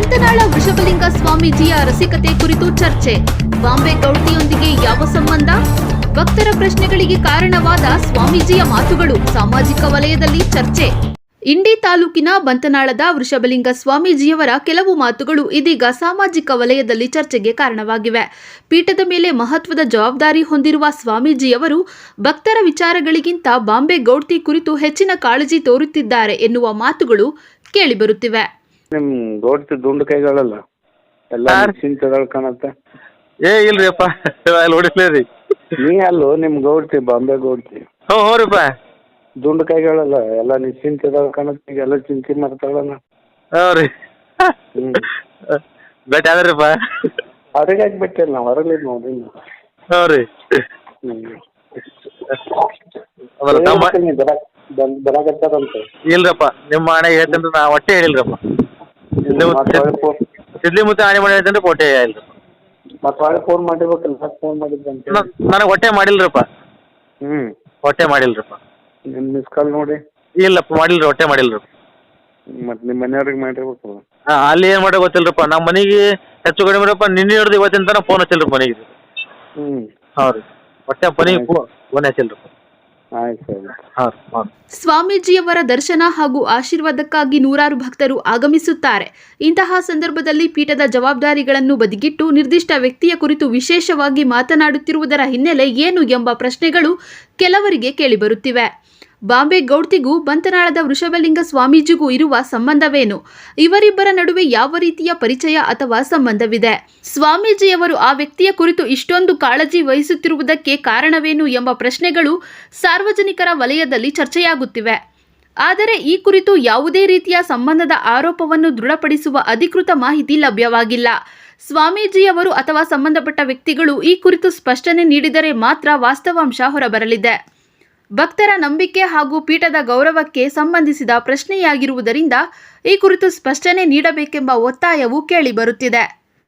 ಬಂತನಾಳ ವೃಷಭಲಿಂಗ ಸ್ವಾಮೀಜಿಯ ರಸಿಕತೆ ಕುರಿತು ಚರ್ಚೆ. ಬಾಂಬೆ ಗೌಡ್ತಿಯೊಂದಿಗೆ ಯಾವ ಸಂಬಂಧ? ಭಕ್ತರ ಪ್ರಶ್ನೆಗಳಿಗೆ ಕಾರಣವಾದ ಸ್ವಾಮೀಜಿಯ ಮಾತುಗಳು ಸಾಮಾಜಿಕ ವಲಯದಲ್ಲಿ ಚರ್ಚೆ. ಇಂಡಿ ತಾಲೂಕಿನ ಬಂತನಾಳದ ವೃಷಭಲಿಂಗ ಸ್ವಾಮೀಜಿಯವರ ಕೆಲವು ಮಾತುಗಳು ಇದೀಗ ಸಾಮಾಜಿಕ ವಲಯದಲ್ಲಿ ಚರ್ಚೆಗೆ ಕಾರಣವಾಗಿವೆ. ಪೀಠದ ಮೇಲೆ ಮಹತ್ವದ ಜವಾಬ್ದಾರಿ ಹೊಂದಿರುವ ಸ್ವಾಮೀಜಿಯವರು ಭಕ್ತರ ವಿಚಾರಗಳಿಗಿಂತ ಬಾಂಬೆ ಗೌಡ್ತಿ ಕುರಿತು ಹೆಚ್ಚಿನ ಕಾಳಜಿ ತೋರುತ್ತಿದ್ದಾರೆ ಎನ್ನುವ ಮಾತುಗಳು ಕೇಳಿಬರುತ್ತಿವೆ. ನಿಮ್ ಗೌಡ್ತಿ ದುಂಡು ಕೈಗಳಲ್ಲ ಎಲ್ಲ ಚಿಂತೆಗಳು ಕಾಣತ್ತೆ. ಇಲ್ರಿಪ್ಪ ನೋಡಿಸ್ಲೇರಿ ನೀ ಅಲ್ಲೋ ನಿಮ್ ಗೌಡ್ತಿ ಬಾಂಬೆ ಗೌಡ್ತಿ ಹ್ಞೂ ರೀಪ್ಪ ದುಂಡು ಕೈಗಳಲ್ಲ ಎಲ್ಲ ನಿಶ್ಚಿಂತೆಗಳು ಕಾಣತ್ತೆ. ಈಗ ಎಲ್ಲ ಚಿಂತೆ ಮಾಡ್ತಾಳಲ್ಲ. ಹ್ಞೂ ರೀ ಭೇಟಿ ಆದ್ರಿಪ್ಪ ಅವ್ರಿಗೆ ಯಾಕೆ ಬಿಟ್ಟಿಲ್ಲ ನಾವು ಹೊರಗೆ ನೋಡಿ. ಹ್ಞೂ ರೀ ಬರಾಕತ್ತಾರಂತ ಇಲ್ರಪ್ಪ ನಿಮ್ಮ ಹಣೆ ಹೇಳ್ತೇನ್ರಿ ನಾ ಒಟ್ಟೆ ಹೇಳಿಲ್ರಪ್ಪ. ಸಿದ್ಲಿ ಮುತ್ತೆ ಹಣೆ ಮಾಡಿ ಹೇಳ್ತೇನ್ರಿ ಕೊಟ್ಟೆ ಇಲ್ರಿ. ಮತ್ತೆ ಒಳ್ಳೆ ಫೋನ್ ಮಾಡಿರ್ಬೇಕಲ್ಲ. ಫೋನ್ ಮಾಡಿದ್ರಂತೆ ನನಗೆ ಒಟ್ಟೆ ಮಾಡಿಲ್ರಪ್ಪ. ಹೊಟ್ಟೆ ಮಾಡಿಲ್ರಪ್ಪ. ನಿಮ್ಮ ಮಿಸ್ ಕಾಲ್ ನೋಡಿ. ಇಲ್ಲಪ್ಪ ಮಾಡಿಲ್ರಿ ಹೊಟ್ಟೆ ಮಾಡಿಲ್ರಿ. ಮತ್ತೆ ನಿಮ್ಮ ಮನೆಯವ್ರಿಗೆ ಮಾಡಿರ್ಬೇಕಲ್ಲ. ಹಾಂ ಅಲ್ಲಿ ಏನು ಮಾಡೋ ಗೊತ್ತಿಲ್ರಪ್ಪ. ನಮ್ಮ ಮನೆಗೆ ಹೆಚ್ಚು ಕಡಿಮೆ ಇರಪ್ಪ ನಿನ್ನೆ ಹಿಡ್ದು ಇವತ್ತಿನ ತನಕ ಫೋನ್ ಹಚ್ಚಿಲ್ರಿ ಮನೆಗೆ. ಹೌದು ರೀ ಹೊಟ್ಟೆ ಮನೆಗೆ ಫೋನ್ ಹಚ್ಚಿಲ್ರಪ್ಪ. ಸ್ವಾಮೀಜಿಯವರ ದರ್ಶನ ಹಾಗೂ ಆಶೀರ್ವಾದಕ್ಕಾಗಿ ನೂರಾರು ಭಕ್ತರು ಆಗಮಿಸುತ್ತಾರೆ. ಇಂತಹ ಸಂದರ್ಭದಲ್ಲಿ ಪೀಠದ ಜವಾಬ್ದಾರಿಗಳನ್ನು ಬದಿಗಿಟ್ಟು ನಿರ್ದಿಷ್ಟ ವ್ಯಕ್ತಿಯ ಕುರಿತು ವಿಶೇಷವಾಗಿ ಮಾತನಾಡುತ್ತಿರುವುದರ ಹಿನ್ನೆಲೆ ಏನು ಎಂಬ ಪ್ರಶ್ನೆಗಳು ಕೆಲವರಿಗೆ ಕೇಳಿಬರುತ್ತಿವೆ. ಬಾಂಬೆ ಗೌಡ್ತಿಗೂ ಬಂತನಾಳದ ವೃಷಭಲಿಂಗ ಸ್ವಾಮೀಜಿಗೂ ಇರುವ ಸಂಬಂಧವೇನು? ಇವರಿಬ್ಬರ ನಡುವೆ ಯಾವ ರೀತಿಯ ಪರಿಚಯ ಅಥವಾ ಸಂಬಂಧವಿದೆ? ಸ್ವಾಮೀಜಿಯವರು ಆ ವ್ಯಕ್ತಿಯ ಕುರಿತು ಇಷ್ಟೊಂದು ಕಾಳಜಿ ವಹಿಸುತ್ತಿರುವುದಕ್ಕೆ ಕಾರಣವೇನು ಎಂಬ ಪ್ರಶ್ನೆಗಳು ಸಾರ್ವಜನಿಕರ ವಲಯದಲ್ಲಿ ಚರ್ಚೆಯಾಗುತ್ತಿವೆ. ಆದರೆ ಈ ಕುರಿತು ಯಾವುದೇ ರೀತಿಯ ಸಂಬಂಧದ ಆರೋಪವನ್ನು ದೃಢಪಡಿಸುವ ಅಧಿಕೃತ ಮಾಹಿತಿ ಲಭ್ಯವಾಗಿಲ್ಲ. ಸ್ವಾಮೀಜಿಯವರು ಅಥವಾ ಸಂಬಂಧಪಟ್ಟ ವ್ಯಕ್ತಿಗಳು ಈ ಕುರಿತು ಸ್ಪಷ್ಟನೆ ನೀಡಿದರೆ ಮಾತ್ರ ವಾಸ್ತವಾಂಶ ಹೊರಬರಲಿದೆ. ಭಕ್ತರ ನಂಬಿಕೆ ಹಾಗೂ ಪೀಠದ ಗೌರವಕ್ಕೆ ಸಂಬಂಧಿಸಿದ ಪ್ರಶ್ನೆಯಾಗಿರುವುದರಿಂದ ಈ ಕುರಿತು ಸ್ಪಷ್ಟನೆ ನೀಡಬೇಕೆಂಬ ಒತ್ತಾಯವು ಕೇಳಿಬರುತ್ತಿದೆ.